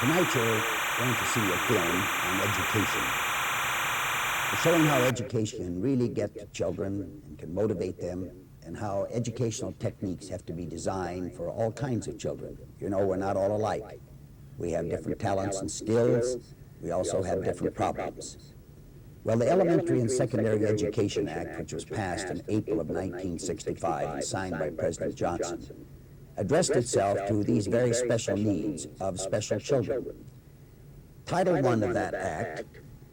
Tonight you're going to see a film on education. It's showing how education can really get to children and can motivate them, and how educational techniques have to be designed for all kinds of children. You know, we're not all alike. We have different talents and skills. We also have different problems. Well, the Elementary and Secondary Education Act, which was passed in April of 1965 and signed by President Johnson, addressed itself to these very special needs of special children. Title I of that act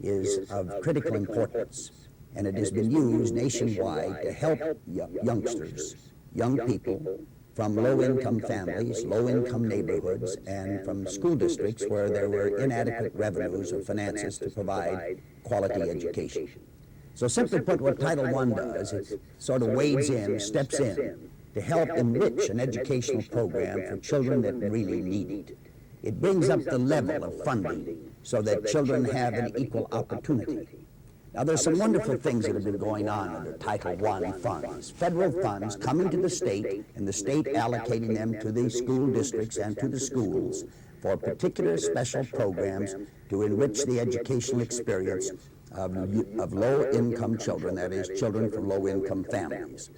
is of critical importance, and it has been used nationwide to help youngsters, young people from low-income families, low-income neighborhoods, and from school districts where there were inadequate revenues or finances to provide quality education. So simply put, what Title I does, it sort of wades in, steps in, to help enrich an educational program for children that really need it. It brings up the level of funding so that children have an equal opportunity. Now, there's some wonderful things that have been going on under Title I funds. Federal funds coming to the state, and the state allocating them to the school districts and to the schools for particular special programs to enrich the educational experience of low-income children, that is, children from low-income families.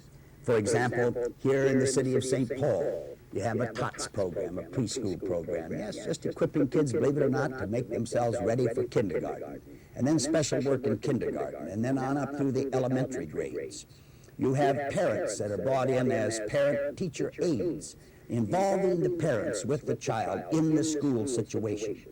For example, here in the city of St. Paul, you have a TOTS program, a preschool program. Yes, just equipping kids, believe it or not, to make themselves ready for kindergarten. And then special work in kindergarten, and then on up through the elementary grades. You have parents that are brought in as parent-teacher aides, involving the parents with the child in the school situation.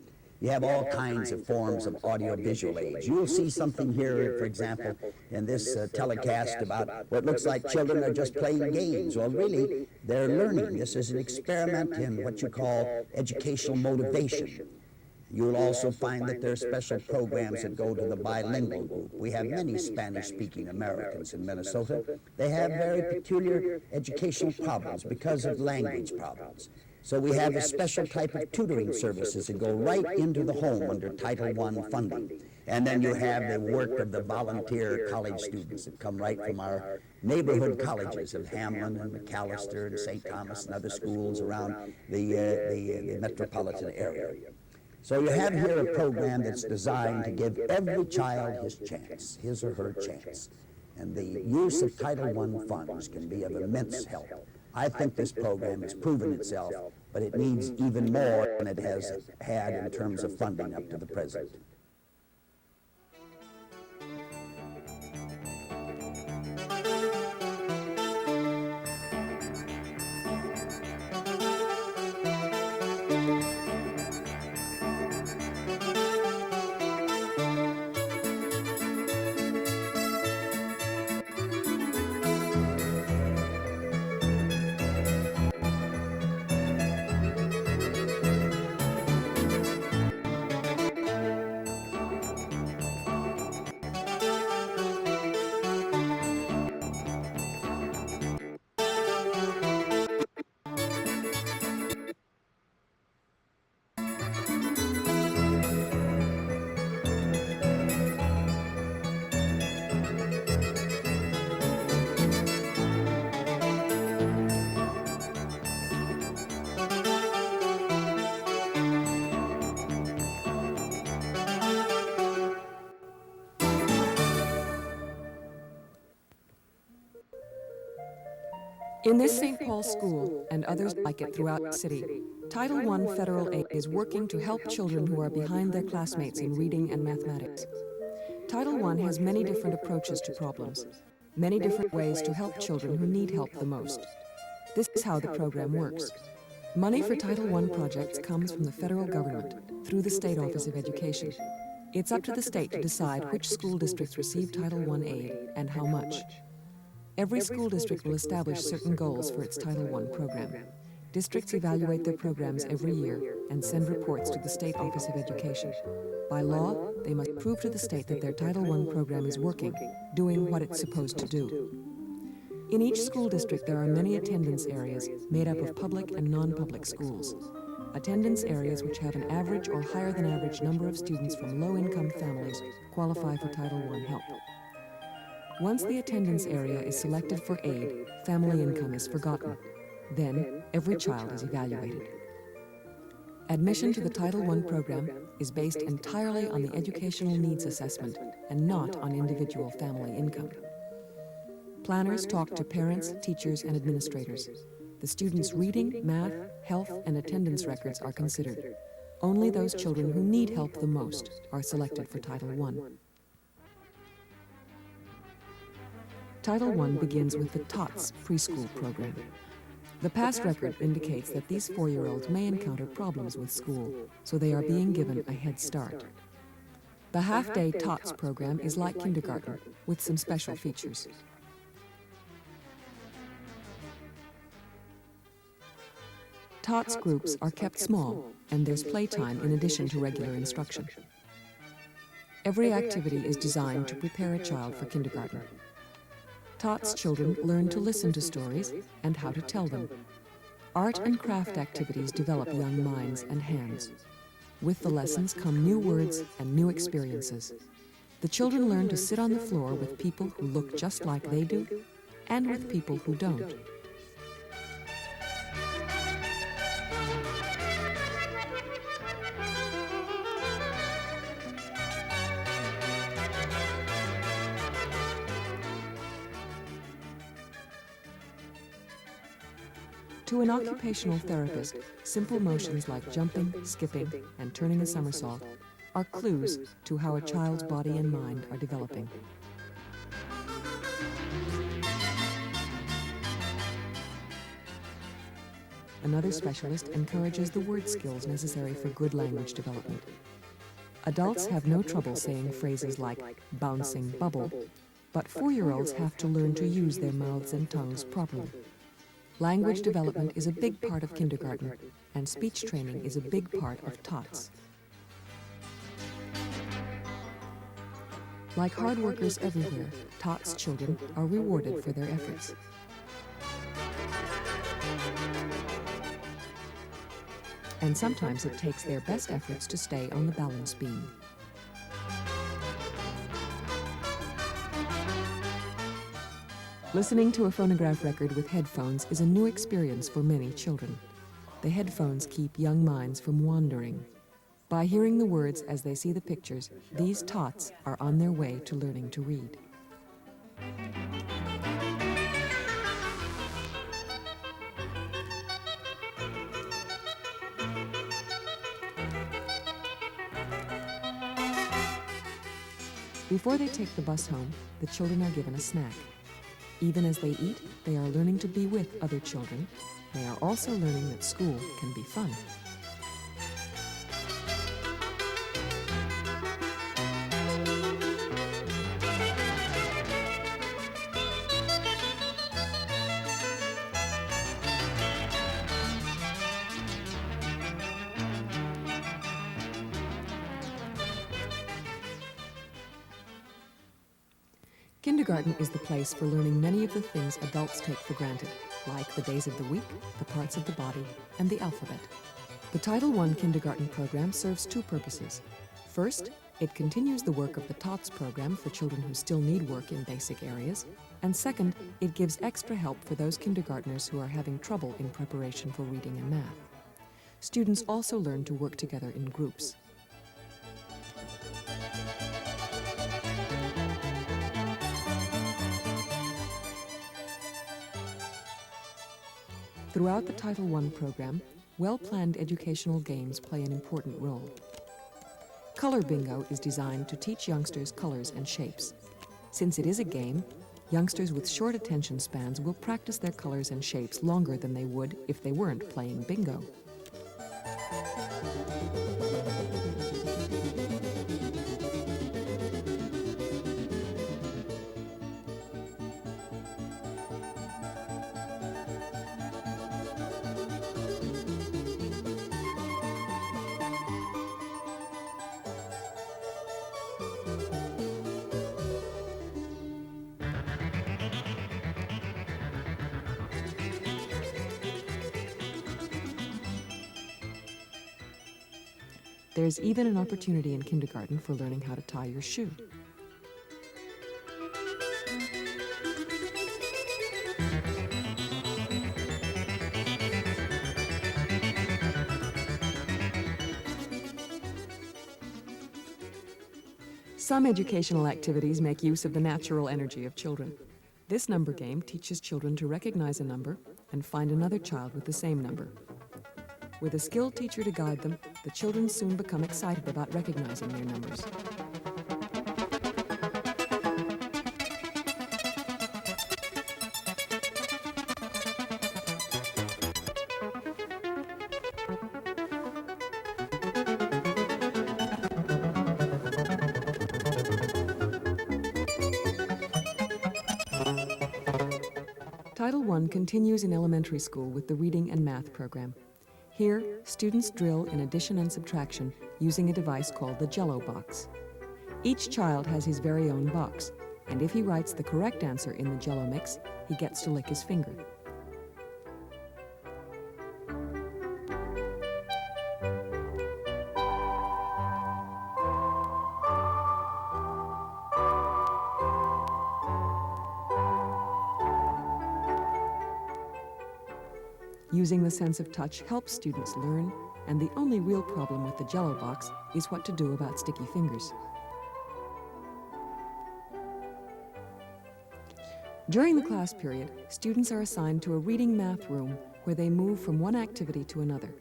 You have all kinds of forms of audiovisual aids. You'll see something here, for example, in this telecast about what looks like children are just playing games. Well, really, they're learning. This is an experiment in what you call educational motivation. You'll also find that there are special programs that go to the bilingual group. We have many Spanish-speaking Americans in Minnesota. They have very peculiar educational problems because of language problems. So we have a special type of tutoring services that go right into the home under Title I funding. And then you have the work of the volunteer college students that come right from our neighborhood colleges of Hamlin and McAllister and St. Thomas and other schools around the metropolitan area. So you have here a program that's designed to give every child his chance, his or her chance. And the use of Title I funds can be of immense help. I think this program has proven itself, but it needs even more than it has had in terms of funding up to the present. In this St. Paul school, and others like it throughout the city, Title I federal aid is working to help children who are behind their classmates in reading and mathematics. Title I has many different approaches to problems, many different ways to help children who need help the most. This is how the program works. Money for Title I projects comes from the federal government through the State Office of Education. It's up to the state to decide which school districts receive Title I aid and how much. Every school district will establish certain goals for its Title I program. Districts evaluate their programs every year and send reports to the State Office of Education. By law, they must prove to the state that their Title I program is working, doing what it's supposed to do. In each school district, there are many attendance areas made up of public and non-public schools. Attendance areas which have an average or higher than average number of students from low-income families qualify for Title I help. Once the attendance area is selected for aid, family income is forgotten. Then, every child is evaluated. Admission to the Title I program is based entirely on the Educational Needs Assessment and not on individual family income. Planners talk to parents, teachers, and administrators. The students' reading, math, health, and attendance records are considered. Only those children who need help the most are selected for Title I. Title I begins with the TOTS preschool program. The past record indicates that these 4-year-olds may encounter problems with school, so they are being given a head start. The half-day TOTS program is like kindergarten, with some special features. TOTS groups are kept small, and there's playtime in addition to regular instruction. Every activity is designed to prepare a child for kindergarten. TOTS children learn to listen to stories and how to tell them. Art and craft activities develop young minds and hands. With the lessons come new words and new experiences. The children learn to sit on the floor with people who look just like they do, and with people who don't. To an occupational therapist, simple motions like jumping, skipping, and turning a somersault are clues to how a child's body and mind are developing. Another specialist encourages the word skills necessary for good language development. Adults have no trouble saying phrases like bouncing bubble, but 4-year-olds have to learn to use their mouths and tongues properly. Language development is a big part of kindergarten, and speech training is a big part of TOTS. Like hard workers everywhere, TOTS children are rewarded for their efforts. And sometimes it takes their best efforts to stay on the balance beam. Listening to a phonograph record with headphones is a new experience for many children. The headphones keep young minds from wandering. By hearing the words as they see the pictures, these TOTS are on their way to learning to read. Before they take the bus home, the children are given a snack. Even as they eat, they are learning to be with other children. They are also learning that school can be fun. Kindergarten is the place for learning many of the things adults take for granted, like the days of the week, the parts of the body, and the alphabet. The Title I kindergarten program serves two purposes. First, it continues the work of the TOTS program for children who still need work in basic areas. And second, it gives extra help for those kindergartners who are having trouble in preparation for reading and math. Students also learn to work together in groups. Throughout the Title I program, well-planned educational games play an important role. Color Bingo is designed to teach youngsters colors and shapes. Since it is a game, youngsters with short attention spans will practice their colors and shapes longer than they would if they weren't playing bingo. There's even an opportunity in kindergarten for learning how to tie your shoe. Some educational activities make use of the natural energy of children. This number game teaches children to recognize a number and find another child with the same number. With a skilled teacher to guide them, the children soon become excited about recognizing their numbers. Title I continues in elementary school with the reading and math program. Here, students drill in addition and subtraction using a device called the Jello box. Each child has his very own box, and if he writes the correct answer in the Jello mix, he gets to lick his finger. Using the sense of touch helps students learn, and the only real problem with the Jello box is what to do about sticky fingers. During the class period, students are assigned to a reading math room where they move from one activity to another.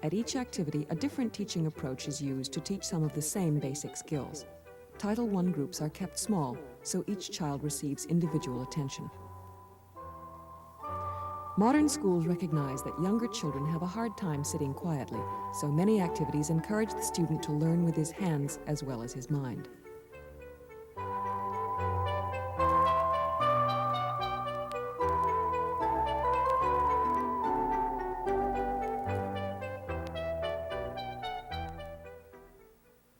At each activity, a different teaching approach is used to teach some of the same basic skills. Title I groups are kept small, so each child receives individual attention. Modern schools recognize that younger children have a hard time sitting quietly, so many activities encourage the student to learn with his hands as well as his mind.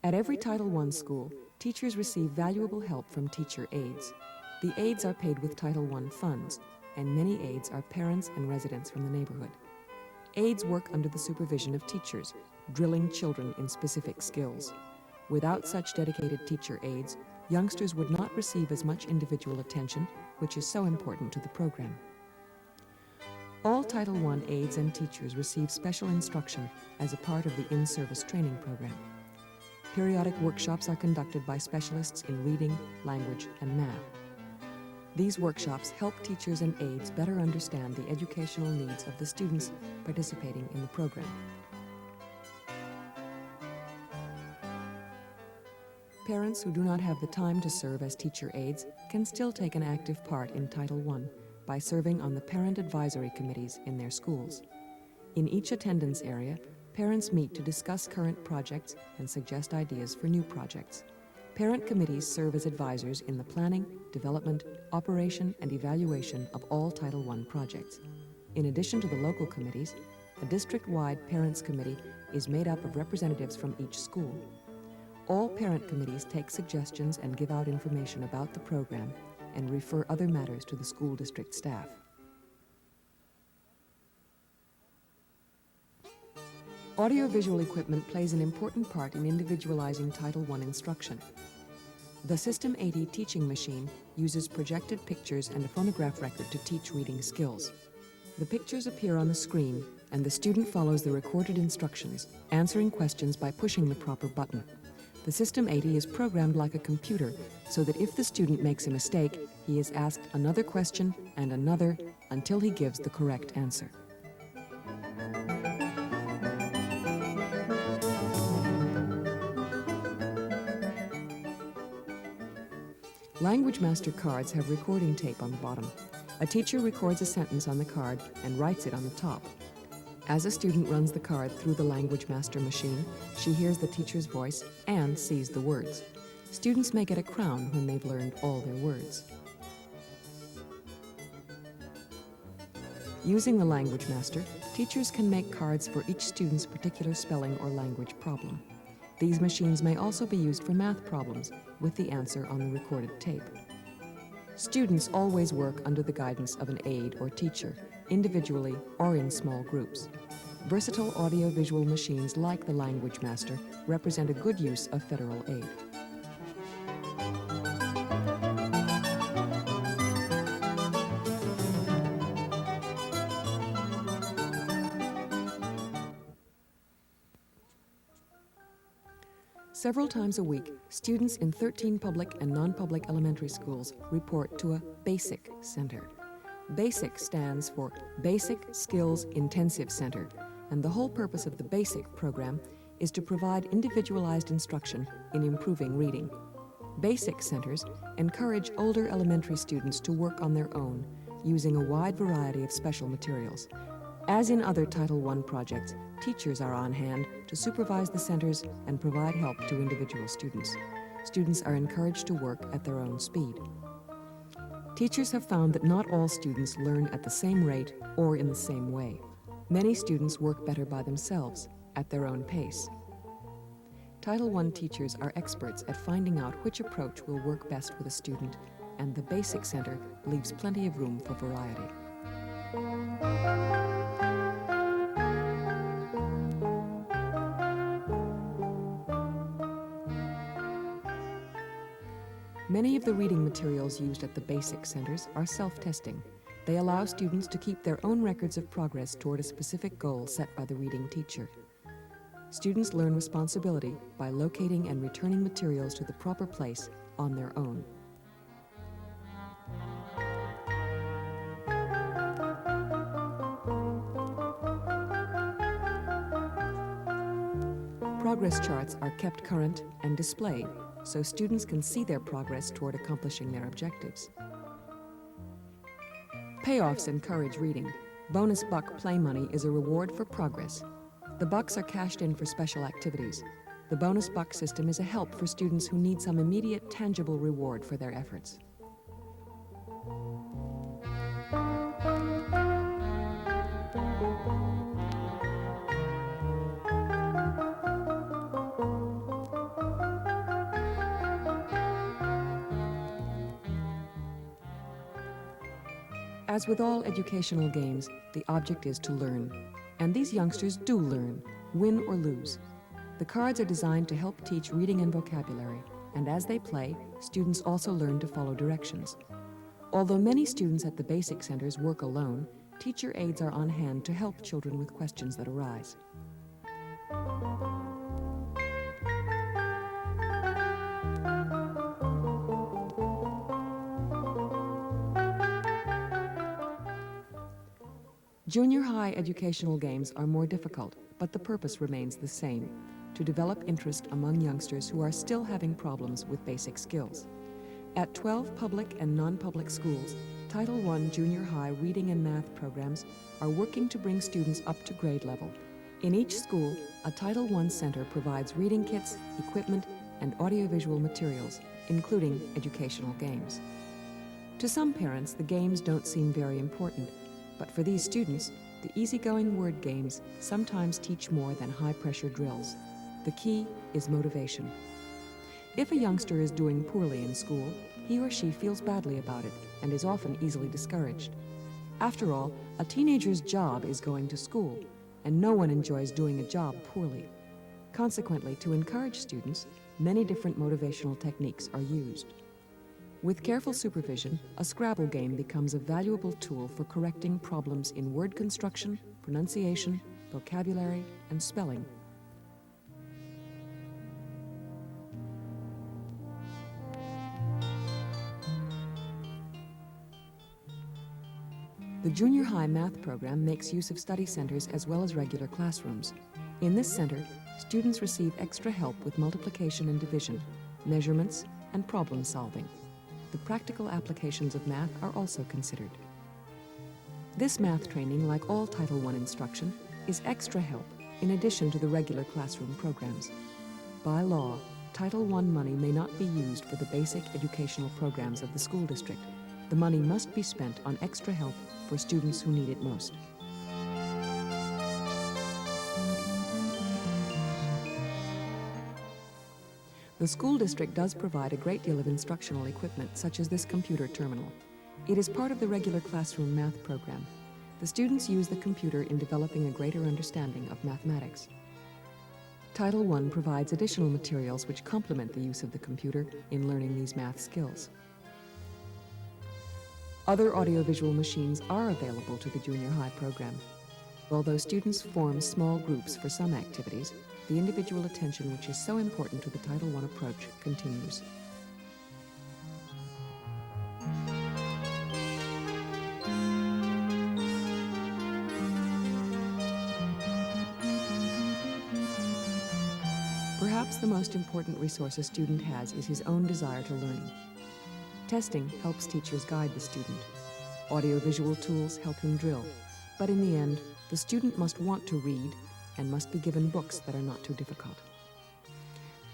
At every Title I school, teachers receive valuable help from teacher aides. The aides are paid with Title I funds, and many aides are parents and residents from the neighborhood. Aides work under the supervision of teachers, drilling children in specific skills. Without such dedicated teacher aides, youngsters would not receive as much individual attention, which is so important to the program. All Title I aides and teachers receive special instruction as a part of the in-service training program. Periodic workshops are conducted by specialists in reading, language, and math. These workshops help teachers and aides better understand the educational needs of the students participating in the program. Parents who do not have the time to serve as teacher aides can still take an active part in Title I by serving on the parent advisory committees in their schools. In each attendance area, parents meet to discuss current projects and suggest ideas for new projects. Parent committees serve as advisors in the planning, development, operation, and evaluation of all Title I projects. In addition to the local committees, a district-wide parents committee is made up of representatives from each school. All parent committees take suggestions and give out information about the program and refer other matters to the school district staff. Audiovisual equipment plays an important part in individualizing Title I instruction. The System 80 teaching machine uses projected pictures and a phonograph record to teach reading skills. The pictures appear on the screen, and the student follows the recorded instructions, answering questions by pushing the proper button. The System 80 is programmed like a computer, so that if the student makes a mistake, he is asked another question and another until he gives the correct answer. Language Master cards have recording tape on the bottom. A teacher records a sentence on the card and writes it on the top. As a student runs the card through the Language Master machine, she hears the teacher's voice and sees the words. Students may get a crown when they've learned all their words. Using the Language Master, teachers can make cards for each student's particular spelling or language problem. These machines may also be used for math problems, with the answer on the recorded tape. Students always work under the guidance of an aide or teacher, individually or in small groups. Versatile audiovisual machines like the Language Master represent a good use of federal aid. Several times a week, students in 13 public and non-public elementary schools report to a BASIC Center. BASIC stands for Basic Skills Intensive Center, and the whole purpose of the BASIC program is to provide individualized instruction in improving reading. BASIC centers encourage older elementary students to work on their own, using a wide variety of special materials. As in other Title I projects, teachers are on hand to supervise the centers and provide help to individual students. Students are encouraged to work at their own speed. Teachers have found that not all students learn at the same rate or in the same way. Many students work better by themselves, at their own pace. Title I teachers are experts at finding out which approach will work best with a student, and the BASIC Center leaves plenty of room for variety. Many of the reading materials used at the BASIC centers are self-testing. They allow students to keep their own records of progress toward a specific goal set by the reading teacher. Students learn responsibility by locating and returning materials to the proper place on their own. Progress charts are kept current and displayed so students can see their progress toward accomplishing their objectives. Payoffs encourage reading. Bonus buck play money is a reward for progress. The bucks are cashed in for special activities. The bonus buck system is a help for students who need some immediate, tangible reward for their efforts. As with all educational games, the object is to learn. And these youngsters do learn, win or lose. The cards are designed to help teach reading and vocabulary, and as they play, students also learn to follow directions. Although many students at the BASIC centers work alone, teacher aides are on hand to help children with questions that arise. Junior high educational games are more difficult, but the purpose remains the same: to develop interest among youngsters who are still having problems with basic skills. At 12 public and non-public schools, Title I junior high reading and math programs are working to bring students up to grade level. In each school, a Title I center provides reading kits, equipment, and audiovisual materials, including educational games. To some parents, the games don't seem very important, but for these students, the easygoing word games sometimes teach more than high-pressure drills. The key is motivation. If a youngster is doing poorly in school, he or she feels badly about it and is often easily discouraged. After all, a teenager's job is going to school, and no one enjoys doing a job poorly. Consequently, to encourage students, many different motivational techniques are used. With careful supervision, a Scrabble game becomes a valuable tool for correcting problems in word construction, pronunciation, vocabulary, and spelling. The junior high math program makes use of study centers as well as regular classrooms. In this center, students receive extra help with multiplication and division, measurements, and problem solving. The practical applications of math are also considered. This math training, like all Title I instruction, is extra help in addition to the regular classroom programs. By law, Title I money may not be used for the basic educational programs of the school district. The money must be spent on extra help for students who need it most. The school district does provide a great deal of instructional equipment, such as this computer terminal. It is part of the regular classroom math program. The students use the computer in developing a greater understanding of mathematics. Title I provides additional materials which complement the use of the computer in learning these math skills. Other audiovisual machines are available to the junior high program. Although students form small groups for some activities, the individual attention which is so important to the Title I approach continues. Perhaps the most important resource a student has is his own desire to learn. Testing helps teachers guide the student. Audiovisual tools help him drill. But in the end, the student must want to read and must be given books that are not too difficult.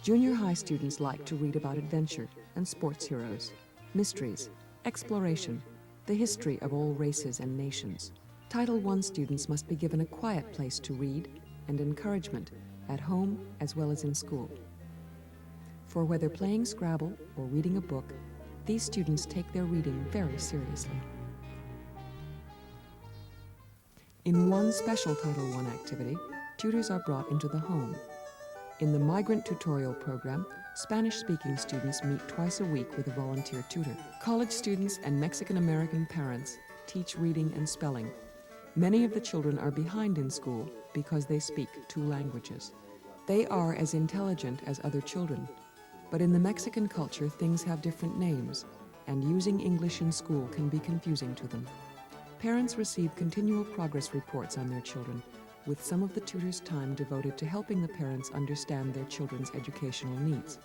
Junior high students like to read about adventure and sports heroes, mysteries, exploration, the history of all races and nations. Title I students must be given a quiet place to read and encouragement at home as well as in school. For whether playing Scrabble or reading a book, these students take their reading very seriously. In one special Title I activity, tutors are brought into the home. In the Migrant Tutorial Program, Spanish-speaking students meet twice a week with a volunteer tutor. College students and Mexican-American parents teach reading and spelling. Many of the children are behind in school because they speak 2 languages. They are as intelligent as other children, but in the Mexican culture things have different names, and using English in school can be confusing to them. Parents receive continual progress reports on their children, with some of the tutors' time devoted to helping the parents understand their children's educational needs.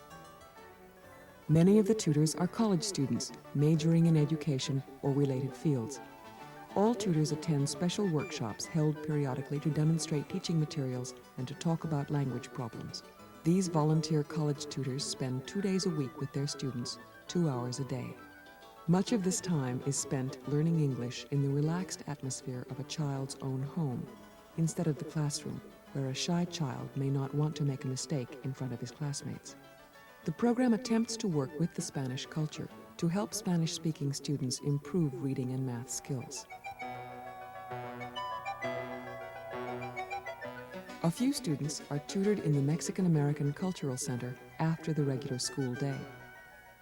Many of the tutors are college students, majoring in education or related fields. All tutors attend special workshops held periodically to demonstrate teaching materials and to talk about language problems. These volunteer college tutors spend 2 days a week with their students, 2 hours a day. Much of this time is spent learning English in the relaxed atmosphere of a child's own home, instead of the classroom, where a shy child may not want to make a mistake in front of his classmates. The program attempts to work with the Spanish culture to help Spanish-speaking students improve reading and math skills. A few students are tutored in the Mexican-American Cultural Center after the regular school day.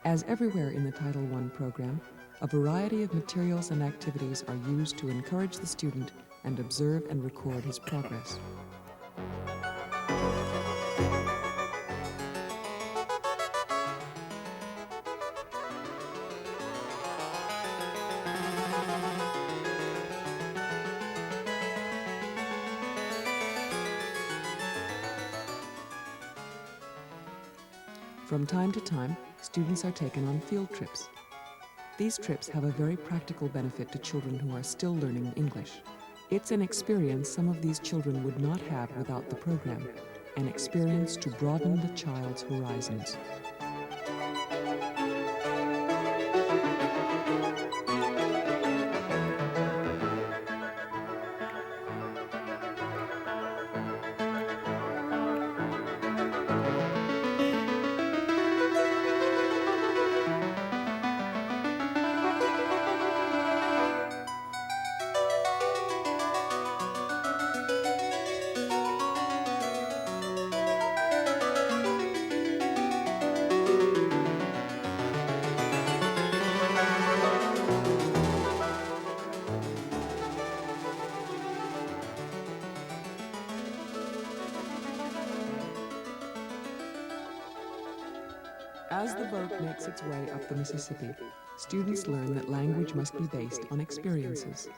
As everywhere in the Title I program, a variety of materials and activities are used to encourage the student and observe and record his progress. From time to time, students are taken on field trips. These trips have a very practical benefit to children who are still learning English. It's an experience some of these children would not have without the program, an experience to broaden the child's horizons. As the boat makes its way up the Mississippi, students learn that language must be based on experiences.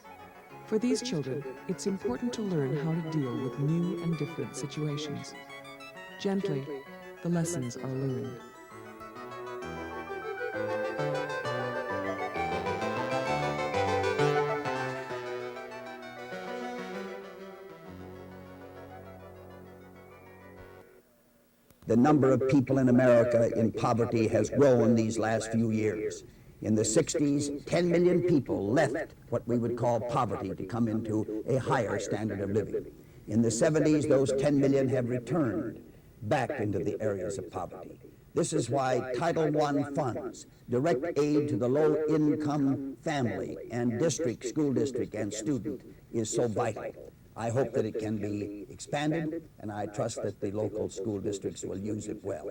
For these children, it's important to learn how to deal with new and different situations. Gently, the lessons are learned. The number of people in America in poverty has grown these last few years. In the 60s, 10 million people left what we would call poverty to come into a higher standard of living. In the 70s, those 10 million have returned back into the areas of poverty. This is why Title I funds, direct aid to the low-income family and district, school district, and student is so vital. I hope that it can be expanded, and I trust that the local school districts will use it well.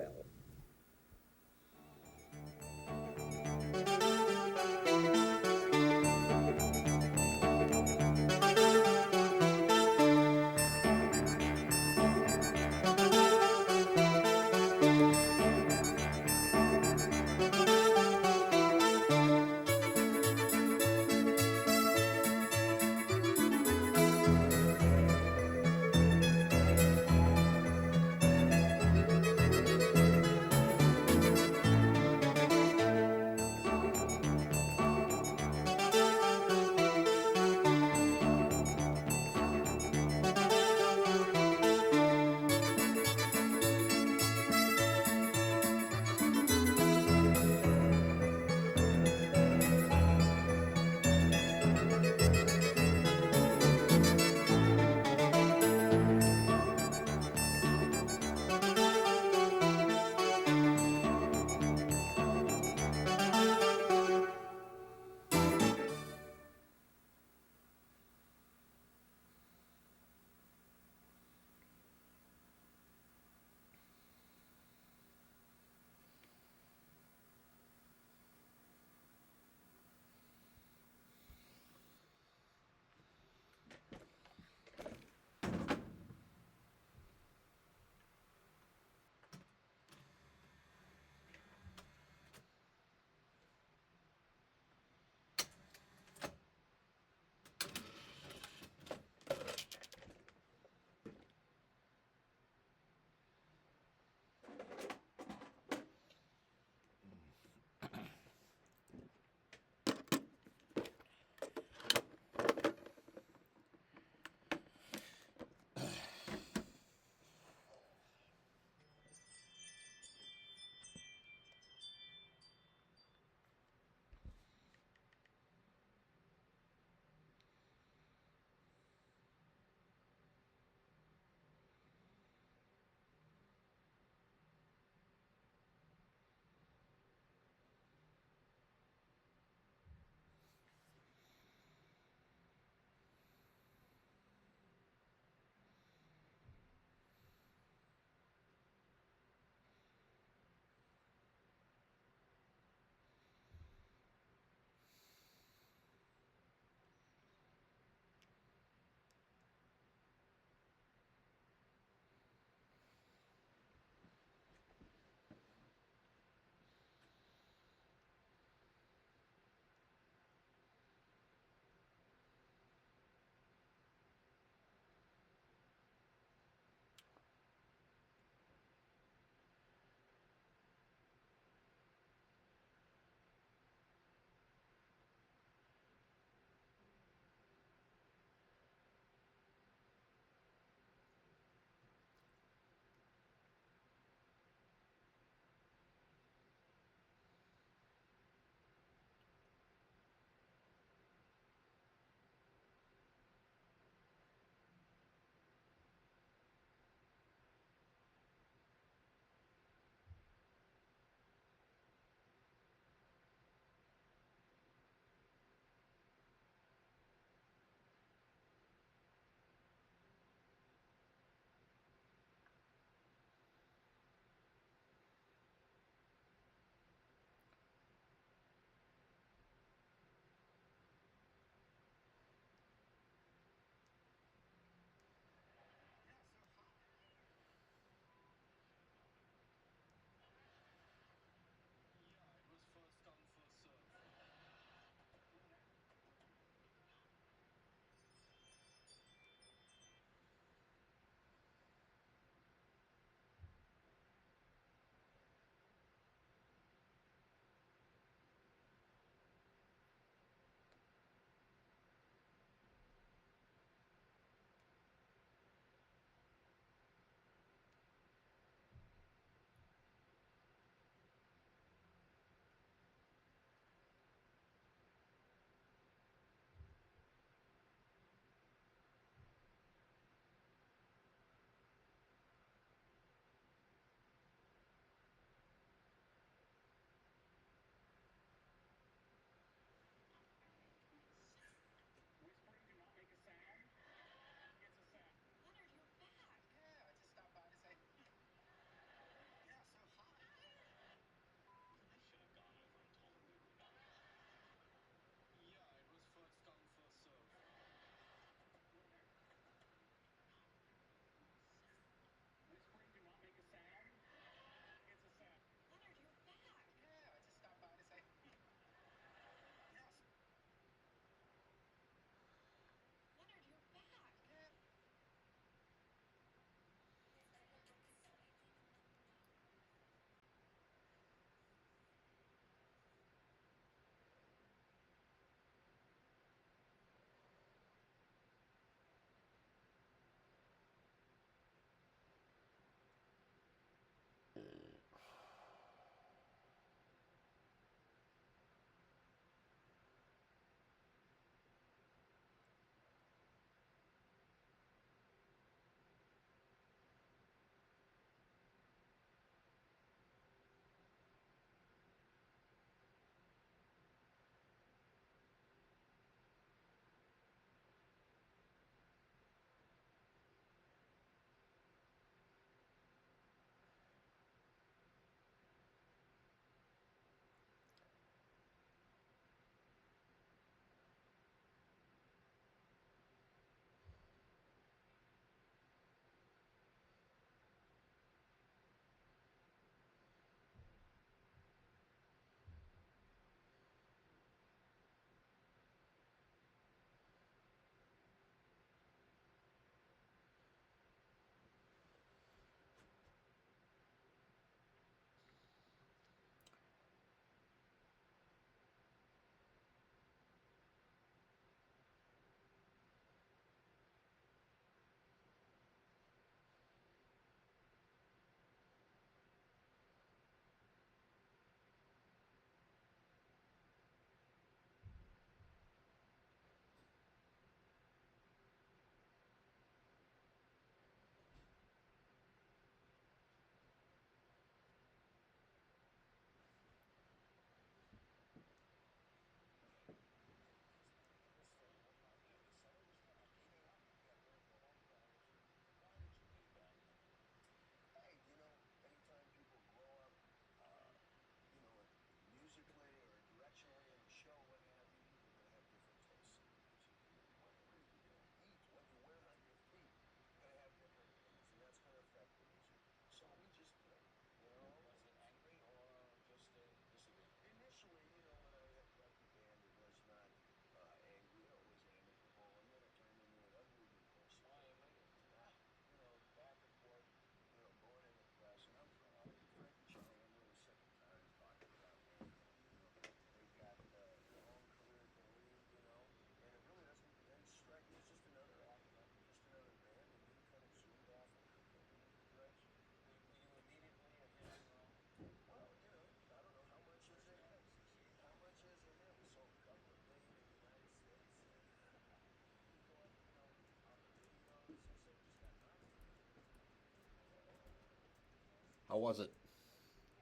How was it?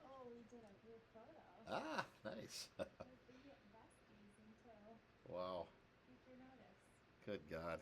Oh, we did a group photo. Ah, nice. We're besties until Wow. future notice. Good God.